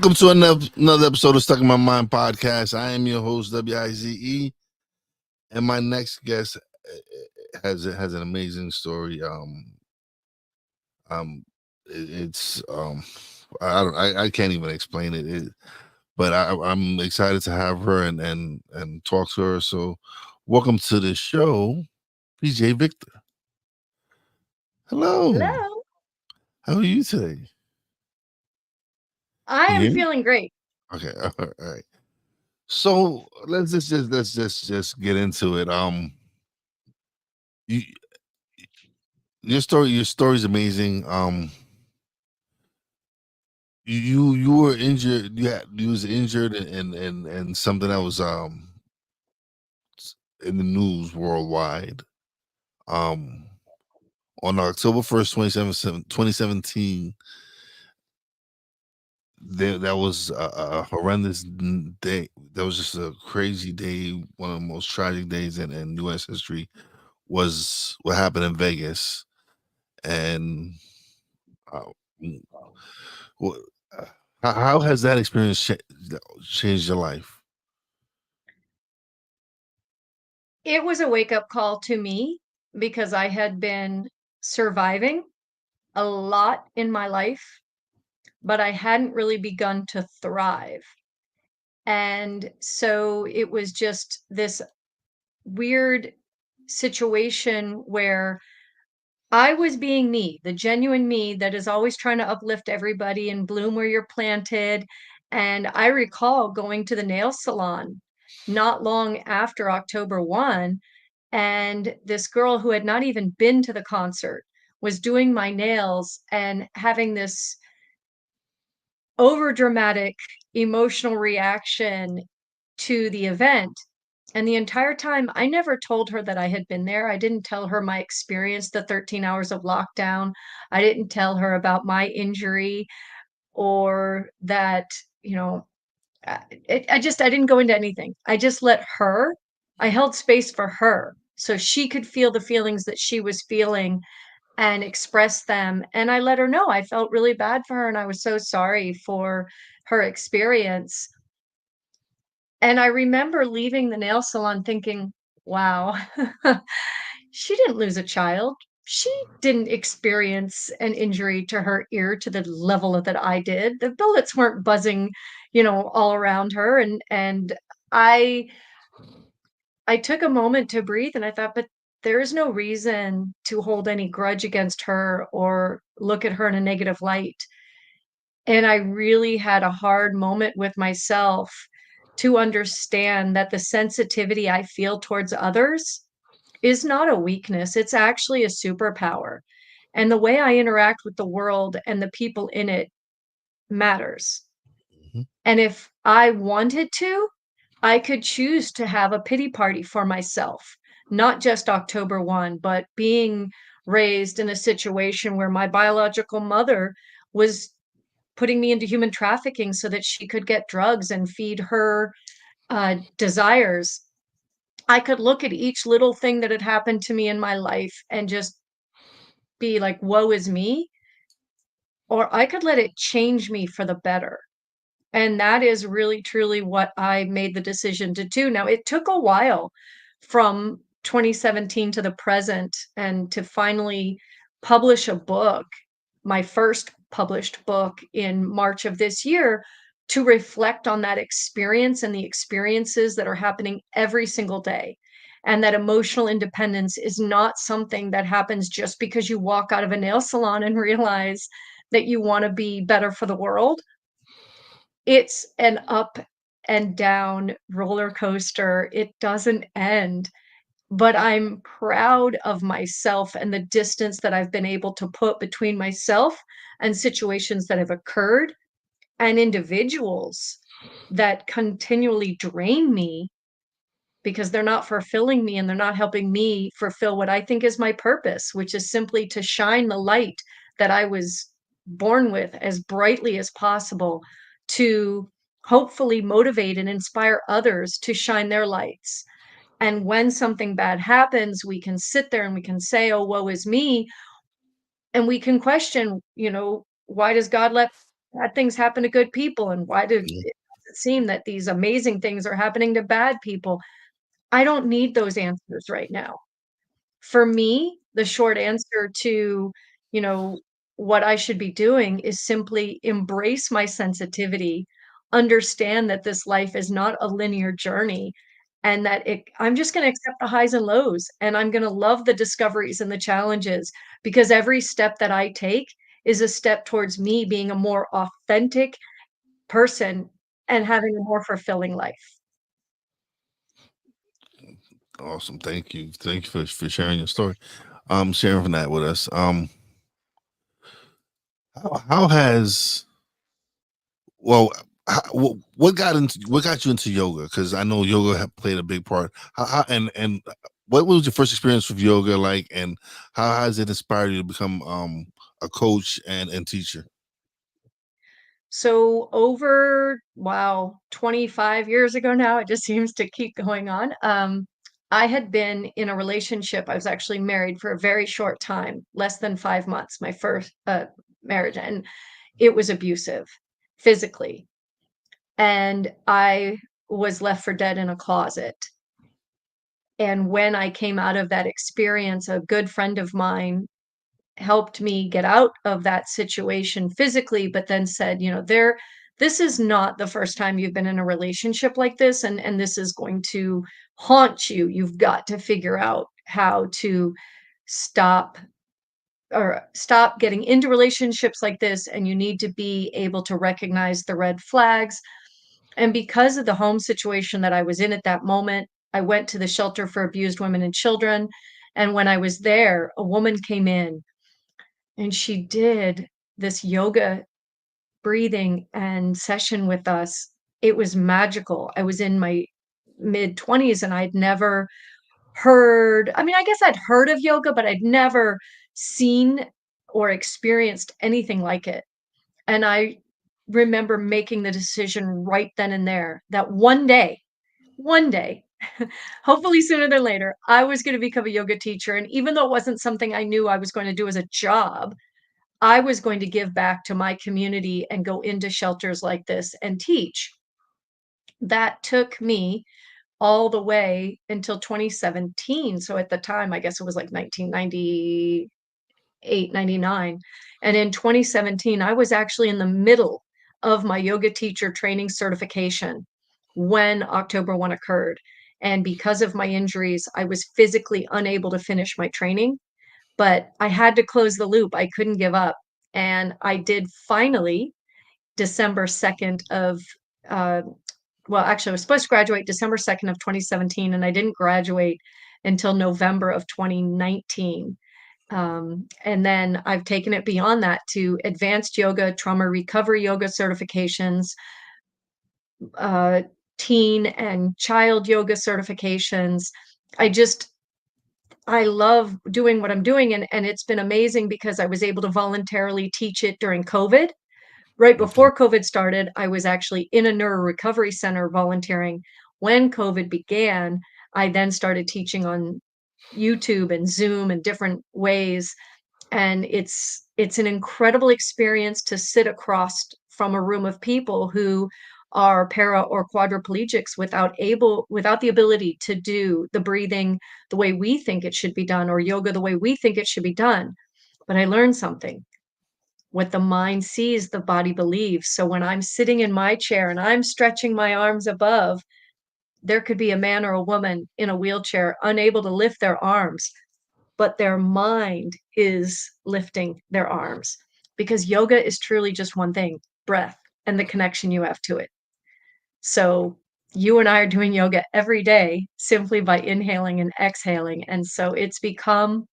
Welcome to another episode of Stuck in My Mind podcast. I am your host, Wize, and my next guest has an amazing story. It's I can't even explain it, but I'm excited to have her and talk to her. So, welcome to the show, PJ Victor. Hello, Hello. how are you today? I Can you am hear me? feeling great. Okay, all right. So let's just get into it. You, your story is amazing. You were injured. You was injured and something that was in the news worldwide. Um, on October 1st, 2017, that was a horrendous day. That was just a crazy day. One of the most tragic days in U.S. history was what happened in Vegas, and uh, Well, uh, how has that experience changed your life? It was a wake-up call to me because I had been surviving a lot in my life, but I hadn't really begun to thrive. And so it was just this weird situation where I was being me, the genuine me that is always trying to uplift everybody and bloom where you're planted. And I recall going to the nail salon not long after October 1, and this girl who had not even been to the concert was doing my nails and having this over dramatic emotional reaction to the event. And the entire time, I never told her that I had been there. I didn't tell her my experience, the 13 hours of lockdown. I didn't tell her about my injury or that, you know, I didn't go into anything. I just let her, I held space for her so she could feel the feelings that she was feeling and express them. And I let her know I felt really bad for her and I was so sorry for her experience. And I remember leaving the nail salon thinking, wow, she didn't lose a child. She didn't experience an injury to her ear to the level that I did. The bullets weren't buzzing, all around her. And I I took a moment to breathe and I thought, but there is no reason to hold any grudge against her or look at her in a negative light. And I really had a hard moment with myself to understand that the sensitivity I feel towards others is not a weakness, it's actually a superpower. And the way I interact with the world and the people in it matters. Mhm. And if I wanted to, I could choose to have a pity party for myself, not just October 1, but being raised in a situation where my biological mother was putting me into human trafficking so that she could get drugs and feed her desires. I could look at each little thing that had happened to me in my life and just be like, woe is me, or I could let it change me for the better. And that is really truly what I made the decision to do. Now, it took a while from 2017 to the present and to finally publish a book, my first published book in March of this year, to reflect on that experience and the experiences that are happening every single day. And that emotional independence is not something that happens just because you walk out of a nail salon and realize that you want to be better for the world. It's an up and down roller coaster. It doesn't end, but I'm proud of myself and the distance that I've been able to put between myself and situations that have occurred and individuals that continually drain me because they're not fulfilling me and they're not helping me fulfill what I think is my purpose, which is simply to shine the light that I was born with as brightly as possible to hopefully motivate and inspire others to shine their lights. And when something bad happens, we can sit there and we can say, oh, woe is me. And we can question, why does God let bad things happen to good people, and why did Yeah. it seem that these amazing things are happening to bad people? I don't need those answers right now. For me, the short answer to, you know, what I should be doing is simply embrace my sensitivity, understand that this life is not a linear journey, and that I'm just going to accept the highs and lows, and I'm going to love the discoveries and the challenges, because every step that I take is a step towards me being a more authentic person and having a more fulfilling life. Awesome. Thank you. Thank you for sharing your story. Sharing that with us. How has well what got you into yoga? Because I know yoga played a big part. And what was your first experience with yoga like, and how has it inspired you to become a coach and teacher? So over, wow, 25 years ago now, it just seems to keep going on. I had been in a relationship. I was actually married for a very short time, less than 5 months, my first marriage, and it was abusive physically. And I was left for dead in a closet. And when I came out of that experience, a good friend of mine helped me get out of that situation physically, but then said, this is not the first time you've been in a relationship like this, and this is going to haunt you. You've got to figure out how to stop stop getting into relationships like this, and you need to be able to recognize the red flags. And because of the home situation that I was in at that moment, I went to the shelter for abused women and children. And when I was there, a woman came in and she did this yoga breathing and session with us. It was magical. I was in my mid 20s and I'd never heard, I mean, I guess I'd heard of yoga, but I'd never seen or experienced anything like it. And I remember making the decision right then and there that one day, hopefully sooner than later, I was going to become a yoga teacher. And even though it wasn't something I knew I was going to do as a job, I was going to give back to my community and go into shelters like this and teach. That took me all the way until 2017. So at the time, I guess it was like 1998, 99. And in 2017, I was actually in the middle of my yoga teacher training certification when October 1 occurred. And because of my injuries, I was physically unable to finish my training, but I had to close the loop. I couldn't give up. And I did finally December 2nd of, uh, well, actually, I was supposed to graduate December 2nd of 2017, and I didn't graduate until November of 2019. And then I've taken it beyond that to advanced yoga, trauma recovery yoga certifications, uh, teen and child yoga certifications. I just I love doing what I'm doing, and it's been amazing because I was able to voluntarily teach it during COVID. Right Okay. before COVID started, I was actually in a neuro recovery center volunteering. When COVID began, I then started teaching on YouTube and Zoom and different ways, and it's an incredible experience to sit across from a room of people who are para or quadriplegics without the ability to do the breathing the way we think it should be done, or yoga the way we think it should be done. But I learned something. What the mind sees, the body believes. So when I'm sitting in my chair and I'm stretching my arms above, there could be a man or a woman in a wheelchair unable to lift their arms, but their mind is lifting their arms, because yoga is truly just one thing: breath and the connection you have to it. So you and I are doing yoga every day simply by inhaling and exhaling. And so it's become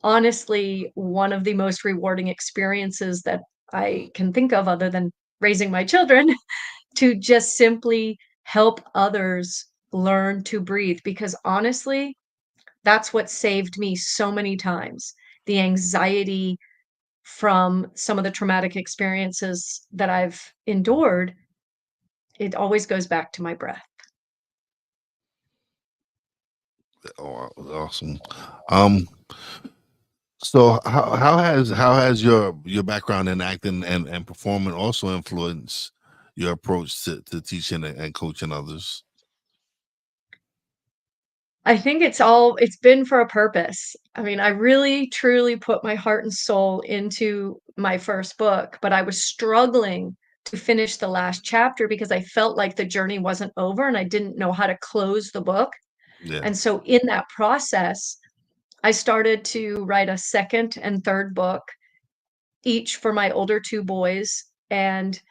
honestly one of the most rewarding experiences that I can think of, other than raising my children, to just simply help others learn to breathe. Because honestly, that's what saved me so many times. The anxiety from some of the traumatic experiences that I've endured, it always goes back to my breath. Oh, awesome. Um, So how has your background in acting and performing also influenced your approach to teaching and coaching others? I think it's been for a purpose. I mean, I really truly put my heart and soul into my first book, but I was struggling to finish the last chapter because I felt like the journey wasn't over and I didn't know how to close the book. Yeah. And so in that process, I started to write a second and third book, each for my older 2 boys, and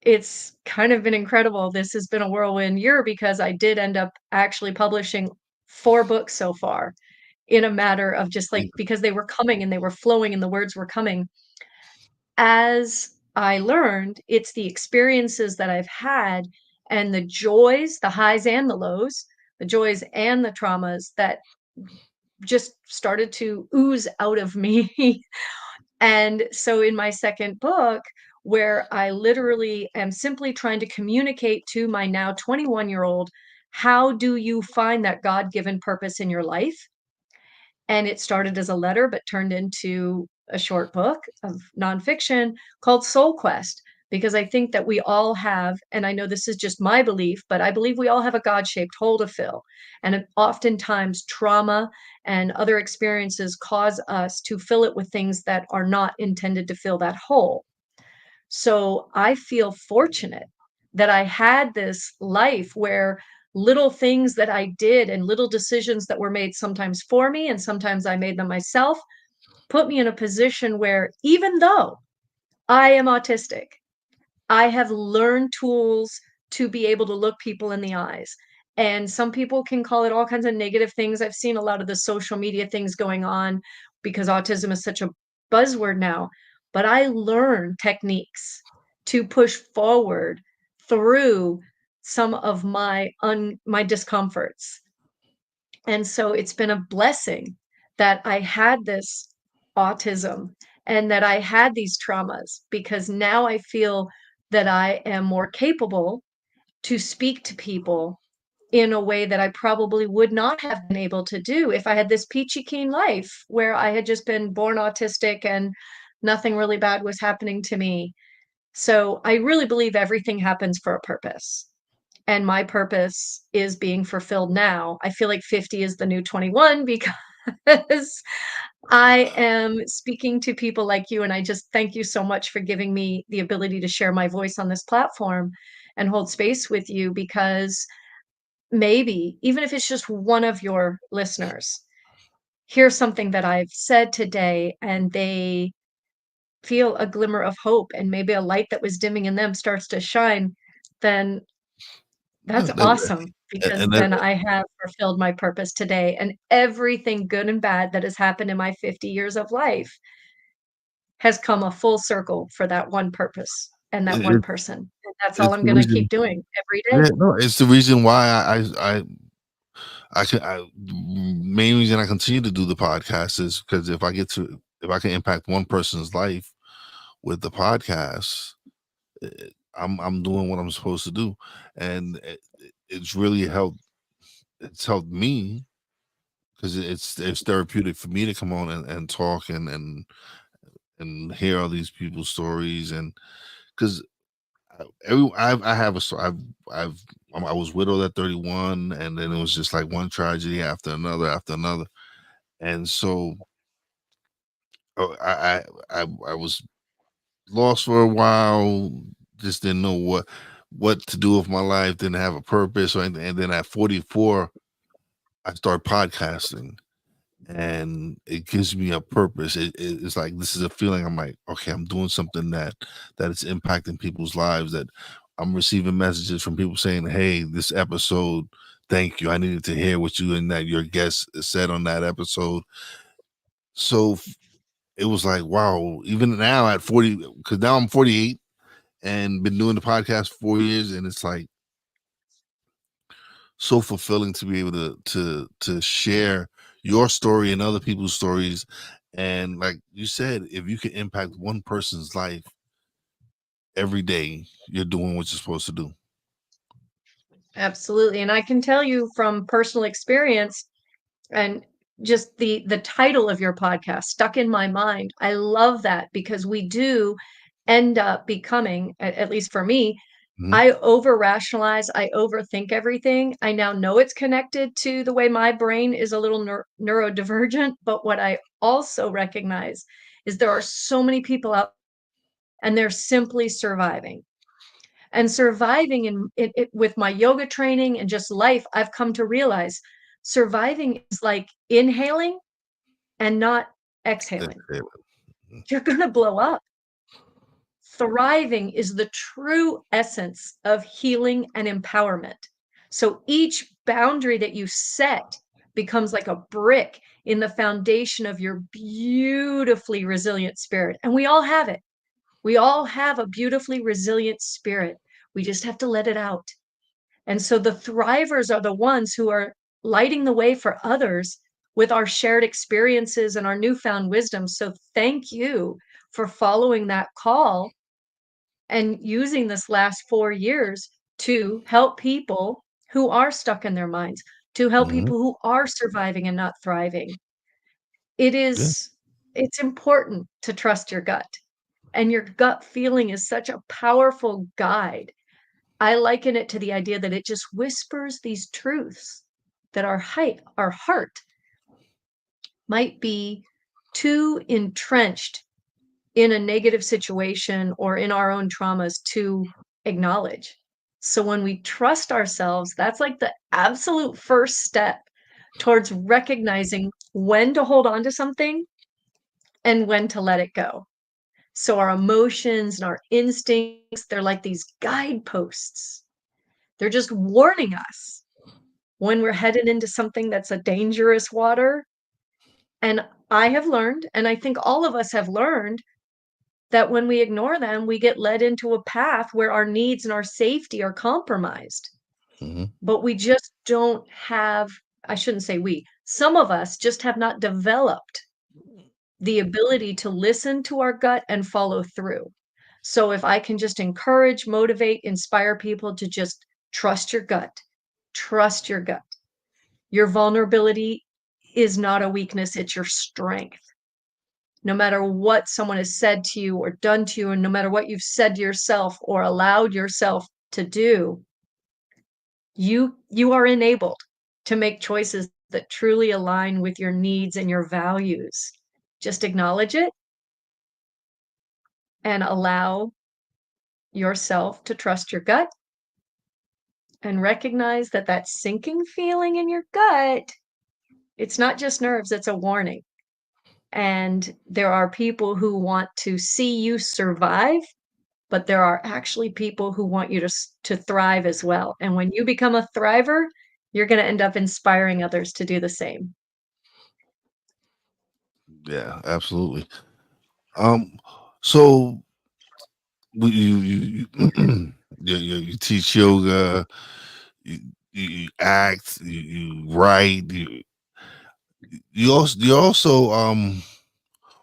it's kind of been incredible. This has been a whirlwind year because I did end up actually publishing 4 books so far in a matter of just, like, because they were coming and they were flowing and the words were coming. As I learned, it's the experiences that I've had and the joys, the highs and the lows, the joys and the traumas that just started to ooze out of me. And so in my second book, where I literally am simply trying to communicate to my now 21-year-old, how do you find that God-given purpose in your life? And it started as a letter, but turned into a short book of nonfiction called Soul Quest. Because I think that we all have, and I know this is just my belief, but I believe we all have a God shaped hole to fill. And oftentimes, trauma and other experiences cause us to fill it with things that are not intended to fill that hole. So I feel fortunate that I had this life where little things that I did and little decisions that were made sometimes for me and sometimes I made them myself put me in a position where even though I am autistic, I have learned tools to be able to look people in the eyes. And some people can call it all kinds of negative things. I've seen a lot of the social media things going on because autism is such a buzzword now. But I learned techniques to push forward through some of my discomforts. And so it's been a blessing that I had this autism and that I had these traumas because now I feel that I am more capable to speak to people in a way that I probably would not have been able to do if I had this peachy keen life where I had just been born autistic and nothing really bad was happening to me. So I really believe everything happens for a purpose. And my purpose is being fulfilled now. I feel like 50 is the new 21 because I am speaking to people like you, and I just thank you so much for giving me the ability to share my voice on this platform and hold space with you because maybe, even if it's just one of your listeners, hears something that I've said today and they feel a glimmer of hope and maybe a light that was dimming in them starts to shine, then Yeah, that's awesome because and that then I have fulfilled my purpose today, and everything good and bad that has happened in my 50 years of life has come a full circle for that one purpose and that one it, person, and that's all it's I'm the gonna reason. keep doing every day. Yeah, no, it's the reason why main reason I continue to do the podcast is because if I can impact one person's life with the podcast, eh, I'm doing what I'm supposed to do, and it's really helped. It's helped me because it's therapeutic for me to come on and talk and hear all these people's stories, and because I have a so I was widowed at 31, and then it was just like one tragedy after another, and so I was lost for a while, just didn't know what to do with my life, didn't have a purpose or anything. And then at 44, I started podcasting, and it gives me a purpose. It's like this is a feeling. I'm like, okay, I'm doing something that is impacting people's lives. That I'm receiving messages from people saying, "Hey, this episode, thank you. I needed to hear what you and that your guest said on that episode." So it was like, wow. Even now at 40, because now I'm 48 and been doing the podcast for 4 years, and it's like so fulfilling to be able to share your story and other people's stories. And like you said, if you can impact one person's life every day, you're doing what you're supposed to do. Absolutely, and I can tell you from personal experience, and just the title of your podcast stuck in my mind. I love that because we do end up becoming, at least for me, Mhm. I over rationalize, I overthink everything. I now know it's connected to the way my brain is a little neurodivergent, but what I also recognize is there are so many people out and they're simply surviving. And surviving in with my yoga training and just life, I've come to realize surviving is like inhaling and not exhaling. Exhale. Mhm. You're going to blow up. Thriving is the true essence of healing and empowerment. So each boundary that you set becomes like a brick in the foundation of your beautifully resilient spirit. And we all have it. We all have a beautifully resilient spirit. We just have to let it out. And so the thrivers are the ones who are lighting the way for others with our shared experiences and our newfound wisdom. So thank you for following that call and using this last 4 years to help people who are stuck in their minds, to help Mhm. people who are surviving and not thriving. It Yeah. is, it's important to trust your gut. And your gut feeling is such a powerful guide. I liken it to the idea that it just whispers these truths that our heart might be too entrenched in a negative situation or in our own traumas to acknowledge. So when we trust ourselves, that's like the absolute first step towards recognizing when to hold on to something and when to let it go. So our emotions and our instincts, they're like these guideposts. They're just warning us when we're headed into something that's a dangerous water. And I have learned, and I think all of us have learned, that when we ignore them, we get led into a path where our needs and our safety are compromised. Mhm. But we just don't have, I shouldn't say we, some of us just have not developed the ability to listen to our gut and follow through. So if I can just encourage, motivate, inspire people to just trust your gut, trust your gut. Your vulnerability is not a weakness, it's your strength. No matter what someone has said to you or done to you, and no matter what you've said to yourself or allowed yourself to do, you are enabled to make choices that truly align with your needs and your values. Just acknowledge it and allow yourself to trust your gut and recognize that that sinking feeling in your gut, it's not just nerves, it's a warning. And there are people who want to see you survive, but there are actually people who want you to thrive as well. And when you become a thriver, you're going to end up inspiring others to do the same. Yeah, absolutely. Um, so you teach yoga, you, you act, you write, you also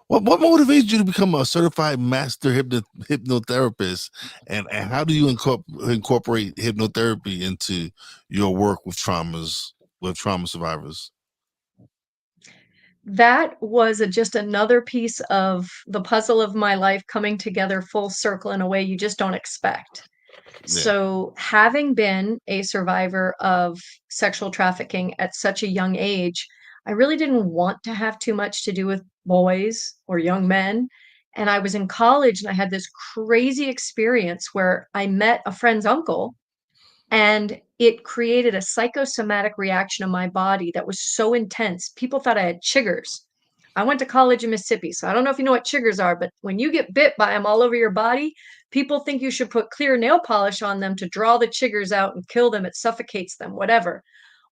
what motivates you to become a certified master hypnotherapist, and how do you incorporate hypnotherapy into your work with trauma survivors? That was just another piece of the puzzle of my life coming together full circle in a way you just don't expect. Yeah. So, having been a survivor of sexual trafficking at such a young age, I really didn't want to have too much to do with boys or young men. And I was in college and I had this crazy experience where I met a friend's uncle and it created a psychosomatic reaction in my body that was so intense. People thought I had chiggers. I went to college in Mississippi, so I don't know if you know what chiggers are, but when you get bit by them all over your body, people think you should put clear nail polish on them to draw the chiggers out and kill them. It suffocates them, whatever.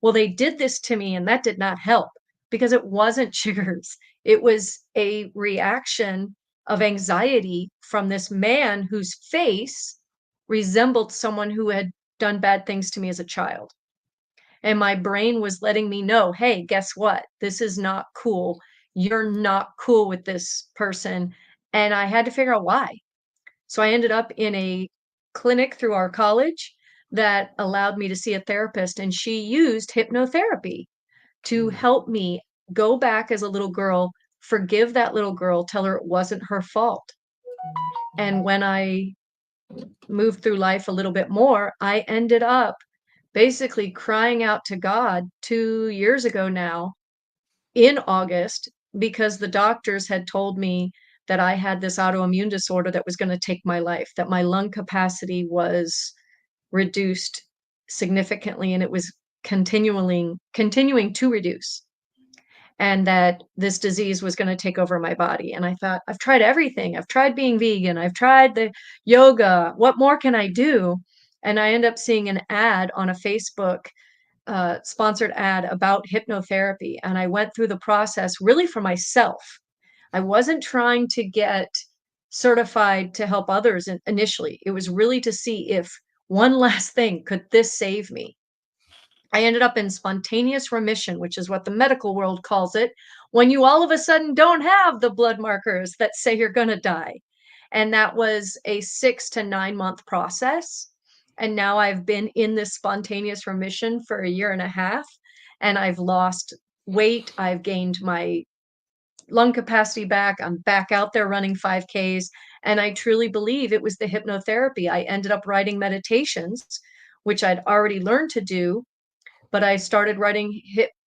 Well, they did this to me, and that did not help because it wasn't chiggers. It was a reaction of anxiety from this man whose face resembled someone who had done bad things to me as a child. And my brain was letting me know, hey, guess what? This is not cool. You're not cool with this person. And I had to figure out why. So I ended up in a clinic through our college that allowed me to see a therapist, and she used hypnotherapy to Mm. help me go back as a little girl, forgive that little girl, tell her it wasn't her fault. And when I moved through life a little bit more, I ended up basically crying out to God 2 years ago now in August because the doctors had told me that I had this autoimmune disorder that was gonna take my life, that my lung capacity was reduced significantly, and it was continuing to reduce, and that this disease was gonna take over my body, and I thought, "I've tried everything. I've tried being vegan. I've tried the yoga. What more can I do?" And I end up seeing an ad on a Facebook sponsored ad about hypnotherapy. And I went through the process really for myself. I wasn't trying to get certified to help others initially. It was really to see if one last thing could this save me. I ended up in spontaneous remission, which is what the medical world calls it, when you all of a sudden don't have the blood markers that say you're going to die. And that was a 6 to 9 month process. And now I've been in this spontaneous remission for a year and a half, and I've lost weight. I've gained my lung capacity back. I'm back out there running 5Ks. And I truly believe it was the hypnotherapy. I ended up writing meditations, which I'd already learned to do, but I started writing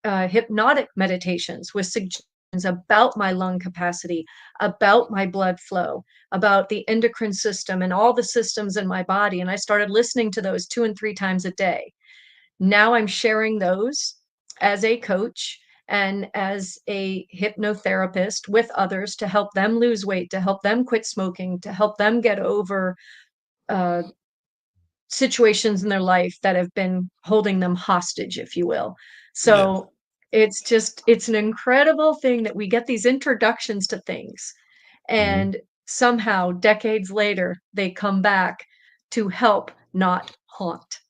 hypnotic meditations with suggestions about my lung capacity, about my blood flow, about the endocrine system and all the systems in my body. And I started listening to those 2 and 3 times a day. Now I'm sharing those as a coach and as a hypnotherapist with others to help them lose weight, to help them quit smoking, to help them get over uh, situations in their life that have been holding them hostage, if you will. Yeah. So it's an incredible thing that we get these introductions to things, Mhm. and somehow decades later they come back to help, not haunt.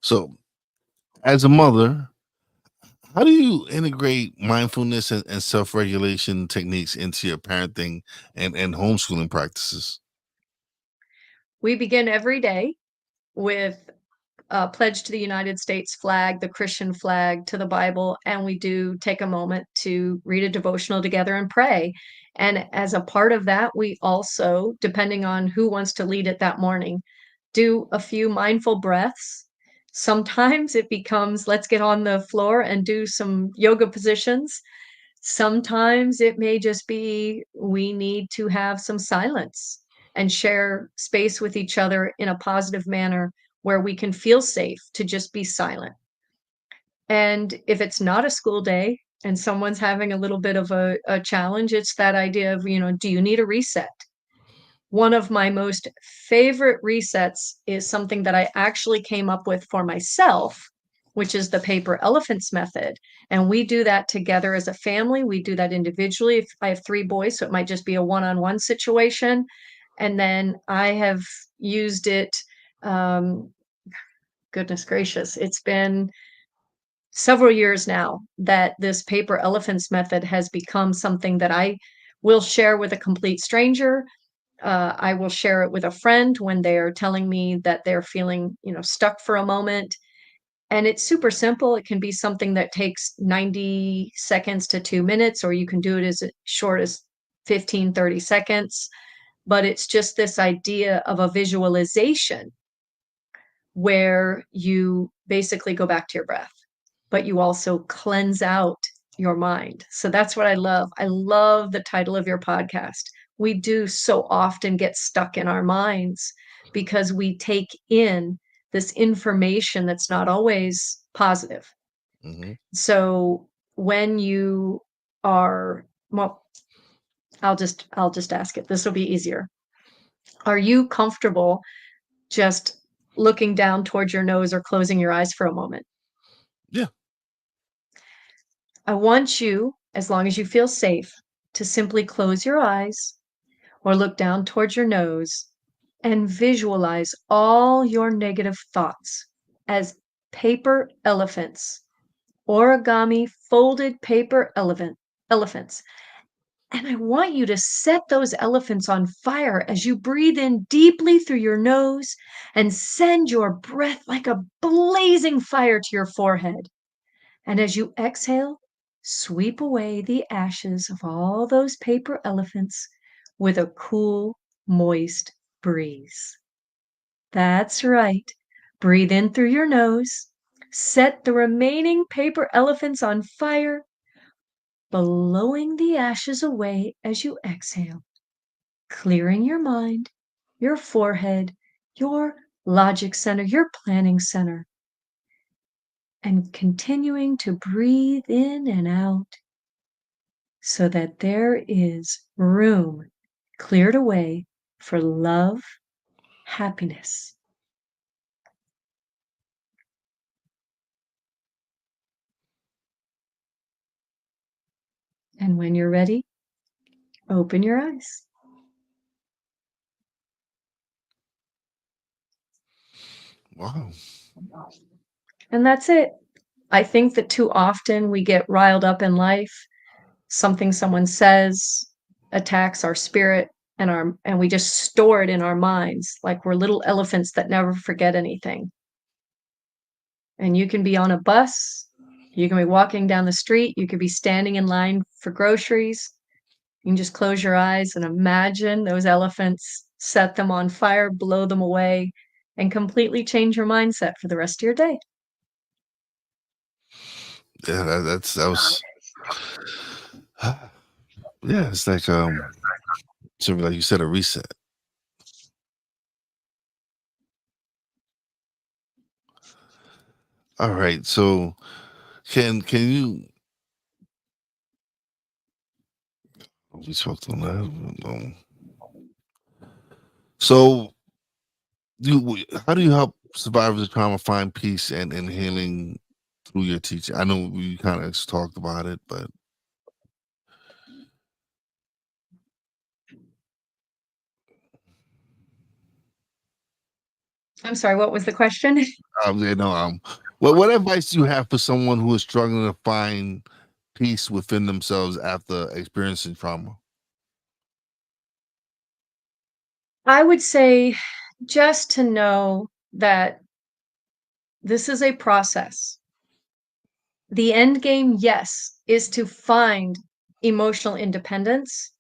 So, as a mother, how do you integrate mindfulness and self-regulation techniques into your parenting and homeschooling practices? We begin every day with a pledge to the United States flag, the Christian flag, to the Bible, and we do take a moment to read a devotional together and pray. And as a part of that, we also, depending on who wants to lead it that morning, do a few mindful breaths. Sometimes it becomes let's get on the floor and do some yoga positions. Sometimes it may just be we need to have some silence and share space with each other in a positive manner where we can feel safe to just be silent. And if it's not a school day and someone's having a little bit of a challenge, it's that idea of, do you need a reset? One of my most favorite resets is something that I actually came up with for myself, which is the paper elephants method. And we do that together as a family. We do that individually. If I have 3 boys, so it might just be a one-on-one situation. And then I have used it, um, goodness gracious, it's been several years now that this paper elephants method has become something that I will share with a complete stranger. I will share it with a friend when they're telling me that they're feeling, stuck for a moment. And it's super simple. It can be something that takes 90 seconds to 2 minutes, or you can do it as short as 15, 30 seconds. But it's just this idea of a visualization where you basically go back to your breath, but you also cleanse out your mind. So that's what I love. I love the title of your podcast. We do so often get stuck in our minds because we take in this information that's not always positive. Mhm. So when you are, well, I'll just ask it. This will be easier. Are you comfortable just looking down towards your nose or closing your eyes for a moment? Yeah. I want you, as long as you feel safe, to simply close your eyes or look down towards your nose and visualize all your negative thoughts as paper elephants, origami folded paper elephants. And I want you to set those elephants on fire as you breathe in deeply through your nose and send your breath like a blazing fire to your forehead. And as you exhale, sweep away the ashes of all those paper elephants with a cool, moist breeze. That's right. Breathe in through your nose. Set the remaining paper elephants on fire, blowing the ashes away as you exhale, clearing your mind, your forehead, your logic center, your planning center, and continuing to breathe in and out so that there is room cleared away for love, happiness. And when you're ready, open your eyes. Wow. And that's it. I think that too often we get riled up in life. Something someone says attacks our spirit and we just store it in our minds like we're little elephants that never forget anything. And you can be on a bus, you can be walking down the street, you could be standing in line for groceries. You can just close your eyes and imagine those elephants, set them on fire, blow them away, and completely change your mindset for the rest of your day. Yeah, that was yeah, it's like so like you said, a reset. All right. So can you we spoke on that? So how do you help survivors of trauma find peace and healing through your teaching? I know we kind of talked about it, but I'm sorry, what was the question? you know, what advice do you have for someone who is struggling to find peace within themselves after experiencing trauma? I would say just to know that this is a process. The end game, yes, is to find emotional independence.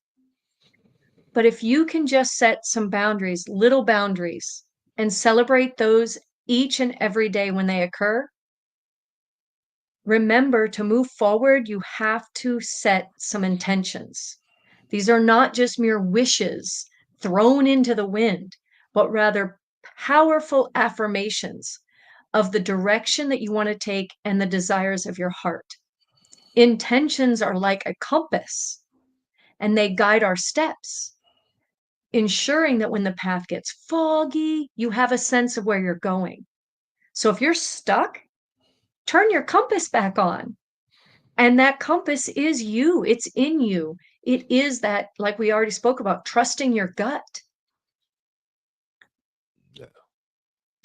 But if you can just set some boundaries, little boundaries, and celebrate those each and every day when they occur, remember to move forward, you have to set some intentions. These are not just mere wishes thrown into the wind, but rather powerful affirmations of the direction that you want to take and the desires of your heart. Intentions are like a compass and they guide our steps, ensuring that when the path gets foggy, you have a sense of where you're going. So if you're stuck, turn your compass back on. And that compass is you, it's in you. It is that, like we already spoke about, trusting your gut. Yeah.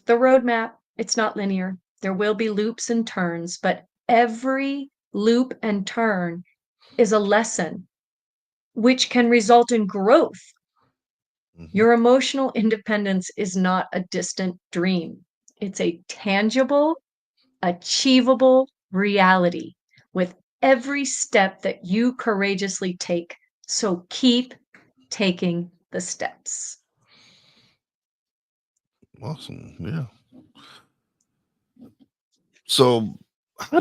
The roadmap, it's not linear. There will be loops and turns, but every loop and turn is a lesson which can result in growth. Hmm. Your emotional independence is not a distant dream. It's a tangible, achievable reality with every step that you courageously take. So keep taking the steps. Awesome. Yeah. So how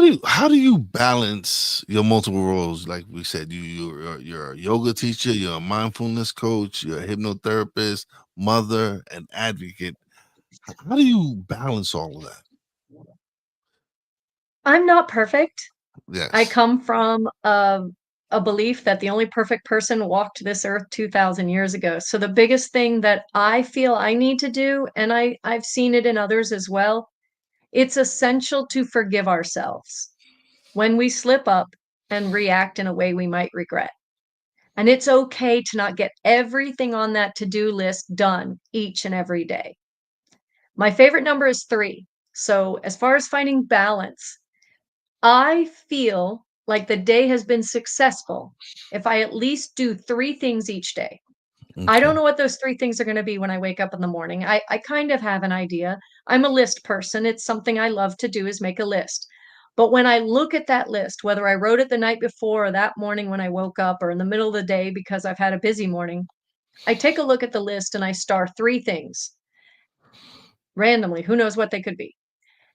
do you balance your multiple roles? Like we said, you're a yoga teacher, you're a mindfulness coach, you're a hypnotherapist, mother, and advocate. How do you balance all of that? I'm not perfect. I Yes. come from a belief that the only perfect person walked this earth 2,000 years ago. So the biggest thing that I feel I need to do, and I've seen it in others as well, it's essential to forgive ourselves when we slip up and react in a way we might regret. And it's okay to not get everything on that to-do list done each and every day. My favorite number is 3. So as far as finding balance, I feel like the day has been successful if I at least do 3 things each day. I don't Okay. know what those 3 things are gonna be when I wake up in the morning. I kind of have an idea. I'm a list person. It's something I love to do is make a list. But when I look at that list, whether I wrote it the night before or that morning when I woke up or in the middle of the day because I've had a busy morning, I take a look at the list and I star 3 things randomly, who knows what they could be.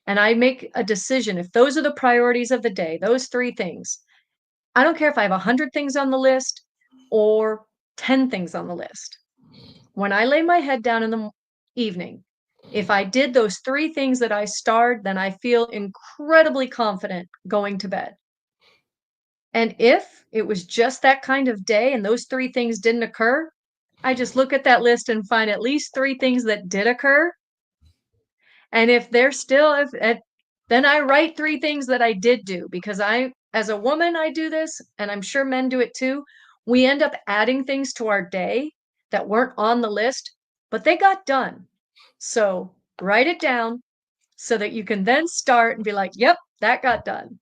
And I make a decision if those are the priorities of the day, those 3 things. I don't care if I have 100 things on the list or 10 things on the list. When I lay my head down in the evening, if I did those 3 things that I starred, then I feel incredibly confident going to bed. And if it was just that kind of day and those 3 things didn't occur, I just look at that list and find at least 3 things that did occur. And if they're still if then I write 3 things that I did do because I as a woman, I do this, and I'm sure men do it too. We end up adding things to our day that weren't on the list, but they got done. So, write it down so that you can then start and be like, "Yep, that got done."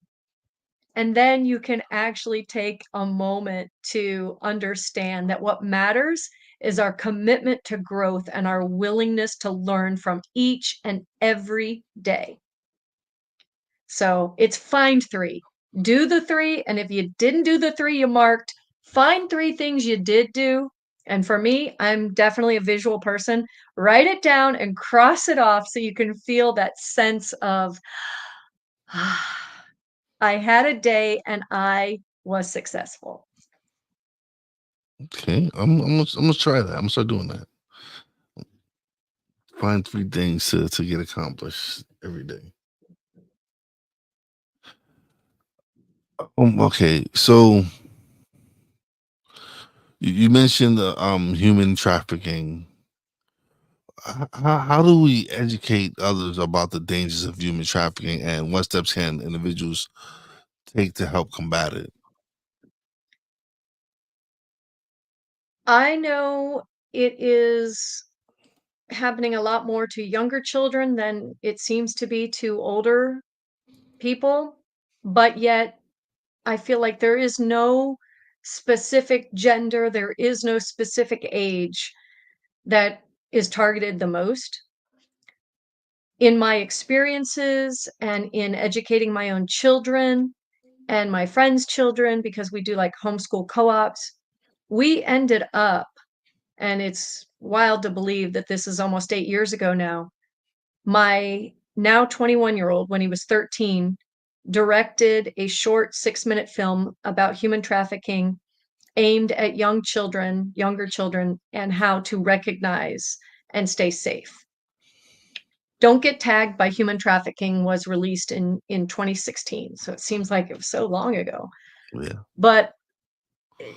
And then you can actually take a moment to understand that what matters is our commitment to growth and our willingness to learn from each and every day. So it's find 3. Do the 3, and if you didn't do the 3 you marked, find 3 things you did do. And for me, I'm definitely a visual person. Write it down and cross it off so you can feel that sense of, I had a day and I was successful. Okay, I'm gonna try that. I'm gonna start doing that. Find 3 things to get accomplished every day. Okay, so you mentioned the human trafficking. How do we educate others about the dangers of human trafficking, and what steps can individuals take to help combat it? I know it is happening a lot more to younger children than it seems to be to older people, but yet I feel like there is no specific gender, there is no specific age that is targeted the most. In my experiences and in educating my own children and my friends' children, because we do like homeschool co-ops, we ended up, and it's wild to believe that this is almost 8 years ago now. My now 21-year-old, when he was 13, directed a short 6-minute film about human trafficking aimed at younger children, and how to recognize and stay safe. Don't Get Tagged by Human Trafficking was released in 2016, so it seems like it was so long ago. Yeah, But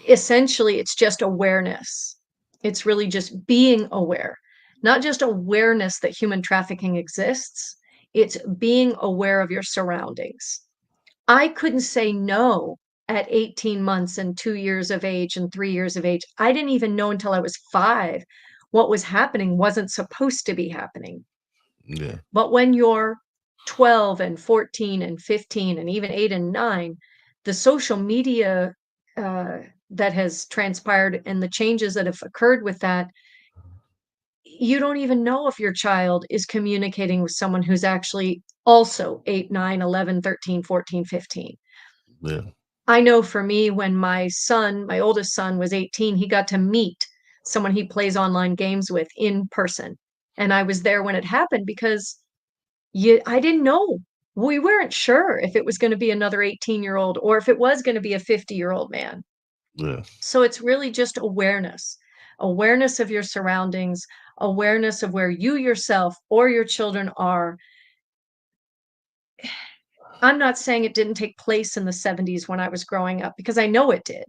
essentially, it's just awareness. It's really just being aware, not just awareness that human trafficking exists, it's being aware of your surroundings. I couldn't say no at 18 months and 2 years of age and 3 years of age. I didn't even know until I was 5 what was happening wasn't supposed to be happening. yeah, But when you're 12 and 14 and 15 and even 8 and 9, the social media uh, that has transpired and the changes that have occurred with that, you don't even know if your child is communicating with someone who's actually also 8, 9, 11, 13, 14, 15. yeah, I know for me, when my oldest son was 18, he got to meet someone he plays online games with in person. And I was there when it happened because I didn't know. We weren't sure if it was gonna be another 18-year-old or if it was gonna be a 50-year-old man. yeah. So it's really just awareness. Awareness of your surroundings, awareness of where you yourself or your children are. I'm not saying it didn't take place in the '70s when I was growing up, because I know it did.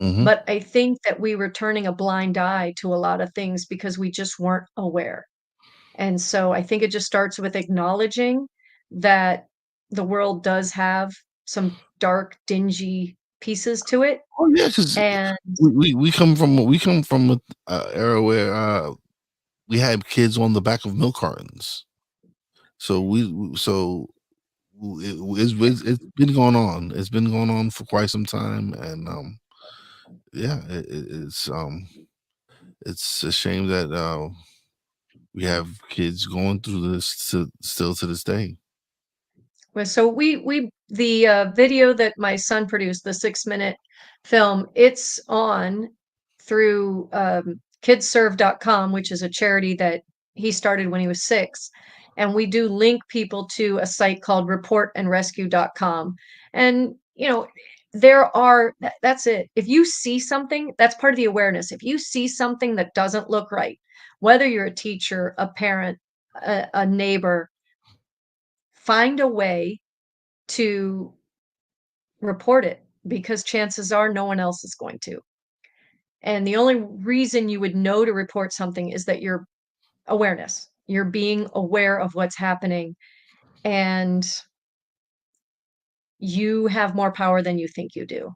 Hmm. But I think that we were turning a blind eye to a lot of things because we just weren't aware. And so I think it just starts with acknowledging that the world does have some dark, dingy pieces to it. Oh yeah, because And we come from a era where we had kids on the back of milk cartons. So it's been going on. It's been going on for quite some time, and yeah, it's a shame that we have kids going through this still to this day. Well, so we the video that my son produced, the 6-minute film, it's on through kidsserve.com, which is a charity that he started when he was 6. And we do link people to a site called reportandrescue.com. And, you know, that's it. If you see something, that's part of the awareness. If you see something that doesn't look right, whether you're a teacher, a parent, a neighbor, find a way to report it because chances are no one else is going to. And the only reason you would know to report something is that you're awareness. You're being aware of what's happening and you have more power than you think you do.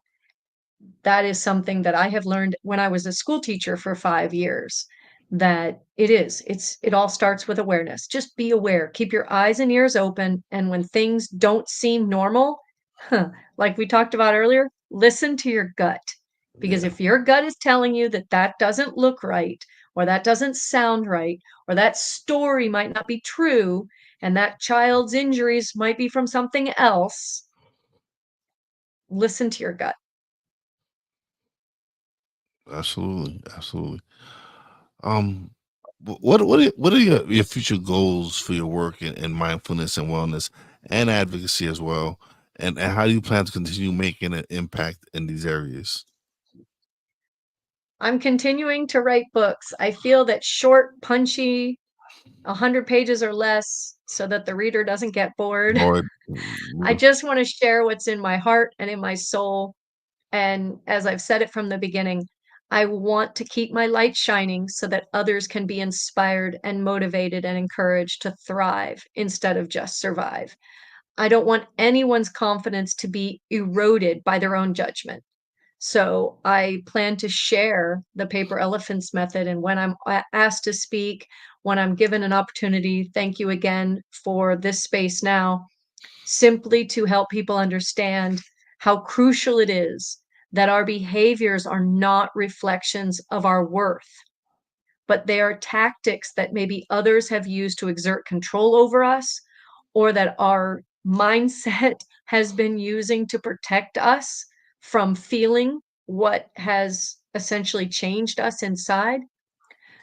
That is something that I have learned when I was a school teacher for 5 years, that it all starts with awareness. Just be aware, keep your eyes and ears open, and when things don't seem normal, like we talked about earlier, listen to your gut. Because Yeah, if your gut is telling you that that doesn't look right, or that doesn't sound right, or that story might not be true, and that child's injuries might be from something else, listen to your gut. absolutely, absolutely. Um, what are your future goals for your work in mindfulness and wellness and advocacy as well? And how do you plan to continue making an impact in these areas? I'm continuing to write books. I feel that short, punchy, 100 pages or less so that the reader doesn't get bored. Or I just want to share what's in my heart and in my soul. And as I've said it from the beginning, I want to keep my light shining so that others can be inspired and motivated and encouraged to thrive instead of just survive. I don't want anyone's confidence to be eroded by their own judgment. So I plan to share the paper elephants method. And when I'm asked to speak, when I'm given an opportunity, thank you again for this space now, simply to help people understand how crucial it is that our behaviors are not reflections of our worth, but they are tactics that maybe others have used to exert control over us, or that our mindset has been using to protect us from feeling what has essentially changed us inside.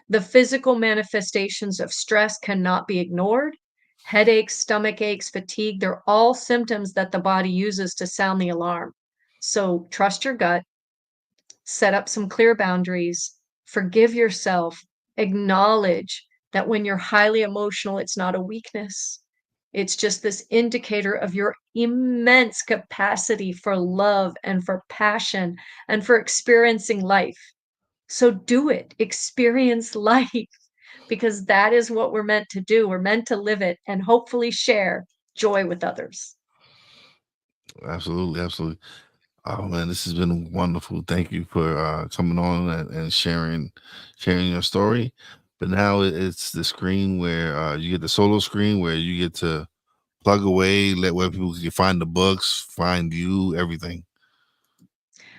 The physical manifestations of stress cannot be ignored. Headaches, stomach aches, fatigue, they're all symptoms that the body uses to sound the alarm. So trust your gut, set up some clear boundaries, forgive yourself, acknowledge that when you're highly emotional, it's not a weakness. It's just this indicator of your immense capacity for love and for passion and for experiencing life. So do it, experience life, because that is what we're meant to do. We're meant to live it and hopefully share joy with others. absolutely, absolutely. Oh man, this has been wonderful. Thank you for coming on and sharing your story. But now it's the screen where you get the solo screen where you get to plug away, let where people can find the books, find you, everything.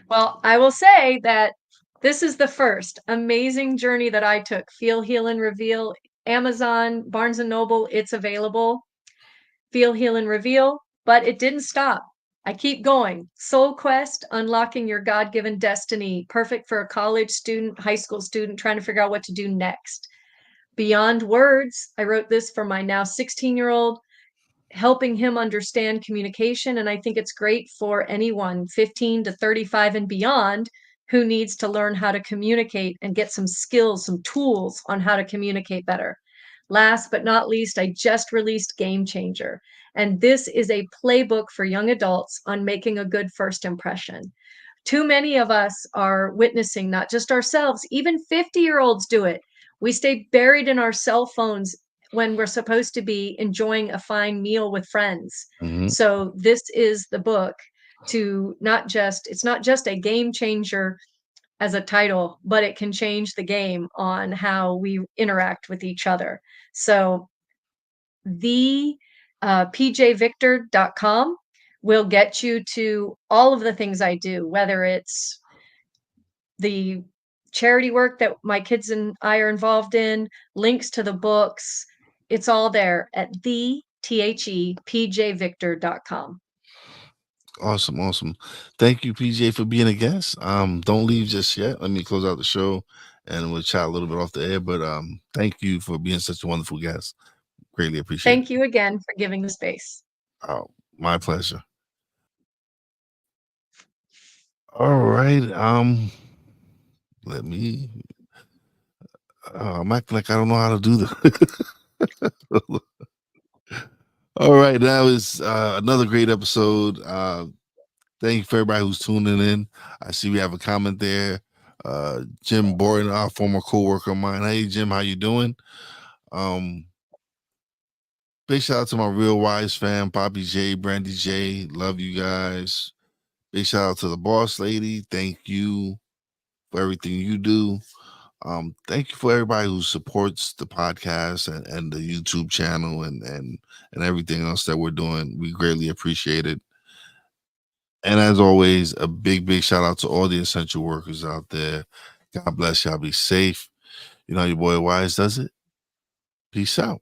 Well, I will say that this is the first amazing journey that I took. Feel, Heal, and Reveal. Amazon, Barnes and Noble, it's available. Feel, Heal, and Reveal. But it didn't stop. I keep going. Soul Quest, unlocking your God given destiny, perfect for a college student, high school student trying to figure out what to do next. Beyond Words, I wrote this for my now 16-year-old, helping him understand communication. And I think it's great for anyone 15 to 35 and beyond who needs to learn how to communicate and get some skills, some tools on how to communicate better. Last but not least, I just released Game Changer. And this is a playbook for young adults on making a good first impression. Too many of us are witnessing, not just ourselves, even 50-year-olds do it. We stay buried in our cell phones when we're supposed to be enjoying a fine meal with friends. Hmm. So this is the book to not just, it's not just a game changer as a title, but it can change the game on how we interact with each other. So the pjvictor.com will get you to all of the things I do, whether it's the charity work that my kids and I are involved in, links to the books. It's all there at the thepjvictor.com. Awesome, awesome. Thank you, PJ, for being a guest. Don't leave just yet. Let me close out the show, and we'll chat a little bit off the air. But thank you for being such a wonderful guest. Greatly appreciate it. Thank you again for giving the space. Oh, my pleasure. All right. Let me. I'm acting like I don't know how to do this. All right, that was another great episode. Thank you for everybody who's tuning in. I see we have a comment there. Jim Borden, our former co-worker of mine. Hey Jim, how you doing? Um, Big shout out to my Real Wise fam, Poppy J, Brandy J. Love you guys. Big shout out to the boss lady. Thank you for everything you do. Thank you for everybody who supports the podcast and the YouTube channel and everything else that we're doing. We greatly appreciate it. And as always, a big shout out to all the essential workers out there. God bless y'all. Be safe. You know, your boy Wise does it. Peace out.